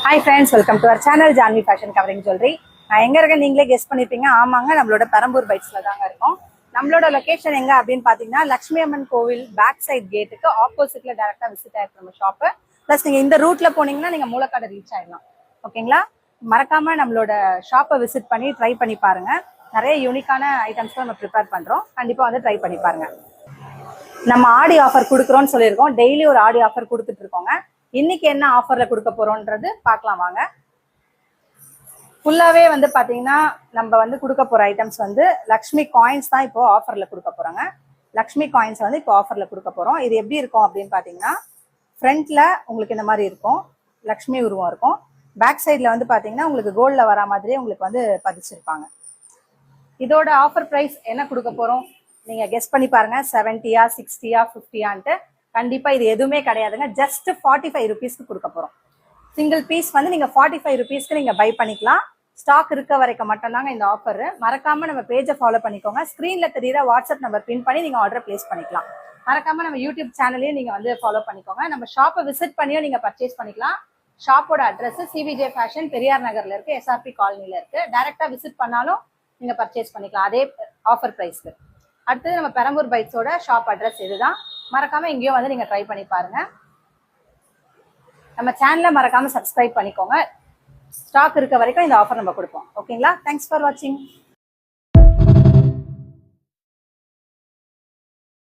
Hi friends, welcome to our channel Janvi fashion covering jewellery. நான் எங்கே இருக்கேன் நீங்களே கெஸ் பண்ணியிருப்பீங்க. ஆமாங்க, நம்மளோட பெரம்பூர் பைட்ஸில் தாங்க இருக்கோம். நம்மளோட லொக்கேஷன் எங்கே அப்படின்னு பார்த்தீங்கன்னா, லட்சுமி அம்மன் கோவில் பேக் சைட் கேட்டுக்கு ஆப்போசிட்டில் டேரெக்டாக விசிட் ஆகிருக்கு நம்ம ஷாப்பு. ப்ளஸ் நீங்கள் இந்த ரூட்டில் போனீங்கன்னா நீங்கள் மூலக்காடு ரீச் ஆகிடலாம். ஓகேங்களா? மறக்காமல் நம்மளோட ஷாப்பை விசிட் பண்ணி ட்ரை பண்ணி பாருங்கள். நிறைய யூனிக்கான ஐட்டம்ஸ்லாம் நம்ம ப்ரிப்பேர் பண்ணுறோம். கண்டிப்பாக வந்து ட்ரை பண்ணி பாருங்கள். நம்ம ஆடி ஆஃபர் கொடுக்குறோன்னு சொல்லியிருக்கோம். டெய்லி ஒரு ஆடி ஆஃபர் கொடுத்துட்டு இருக்கோங்க. இன்னைக்கு என்ன ஆஃபர்ல கொடுக்க போறோம்ன்றது பார்க்கலாம் வாங்க. ஃபுல்லாவே வந்து பாத்தீங்கன்னா நம்ம வந்து கொடுக்க போற ஐட்டம்ஸ் வந்து லக்ஷ்மி காயின்ஸ் தான் இப்போ ஆஃபர்ல கொடுக்க போறாங்க. லக்ஷ்மி காயின்ஸ் வந்து இப்போ ஆஃபர்ல கொடுக்க போறோம். இது எப்படி இருக்கும் அப்படின்னு பாத்தீங்கன்னா, ஃப்ரண்ட்ல உங்களுக்கு இந்த மாதிரி இருக்கும், லக்ஷ்மி உருவம் இருக்கும். பேக் சைட்ல வந்து பாத்தீங்கன்னா உங்களுக்கு கோல்ட்ல வர மாதிரியே உங்களுக்கு வந்து பதிச்சிருப்பாங்க. இதோட ஆஃபர் பிரைஸ் என்ன கொடுக்க போறோம் நீங்க கெஸ் பண்ணி பாருங்க. 70யா 60யா 50யான்ட்டு. கண்டிப்பா இது எதுவுமே கிடையாதுங்க. ஜஸ்ட் 45 ருபீஸ்க்கு கொடுக்க போறோம். சிங்கிள் பீஸ் வந்து நீங்க 45 ருபீஸ்க்கு நீங்க பை பண்ணிக்கலாம். ஸ்டாக் இருக்க வரைக்கும் மட்டும்தாங்க இந்த ஆஃபர். மறக்காம நம்ம பேஜை ஃபாலோ பண்ணிக்கோங்க. ஸ்கிரீன்ல தெரியுற வாட்ஸ்அப் நம்பர் பின் பண்ணி நீங்க ஆர்டர் பிளேஸ் பண்ணிக்கலாம். மறக்காம நம்ம யூடியூப் சேனலையும் நீங்க வந்து ஃபாலோ பண்ணிக்கோங்க. நம்ம ஷாப்பை விசிட் பண்ணியும் நீங்க பர்ச்சேஸ் பண்ணிக்கலாம். ஷாப்போட அட்ரஸ் சிவிஜே ஃபேஷன், பெரியார் நகர்ல இருக்கு, எஸ்ஆர்பி காலனில இருக்கு. டைரக்டா விசிட் பண்ணாலும் நீங்க பர்ச்சேஸ் பண்ணிக்கலாம் அதே ஆஃபர் பிரைஸ்க்கு. அடுத்தது நம்ம பெரம்பூர் பைட்ஸோட ஷாப் அட்ரஸ் இதுதான். மறக்காம இங்கேயும் வந்து நீங்க ட்ரை பண்ணி பாருங்க. நம்ம சேனலை மறக்காம சப்ஸ்கிரைப் பண்ணிக்கோங்க. ஸ்டாக் இருக்க வரைக்கும் இந்த ஆஃபர் நம்ம கொடுப்போம். ஓகேங்களா? தேங்க்ஸ் ஃபார் வாட்சிங்.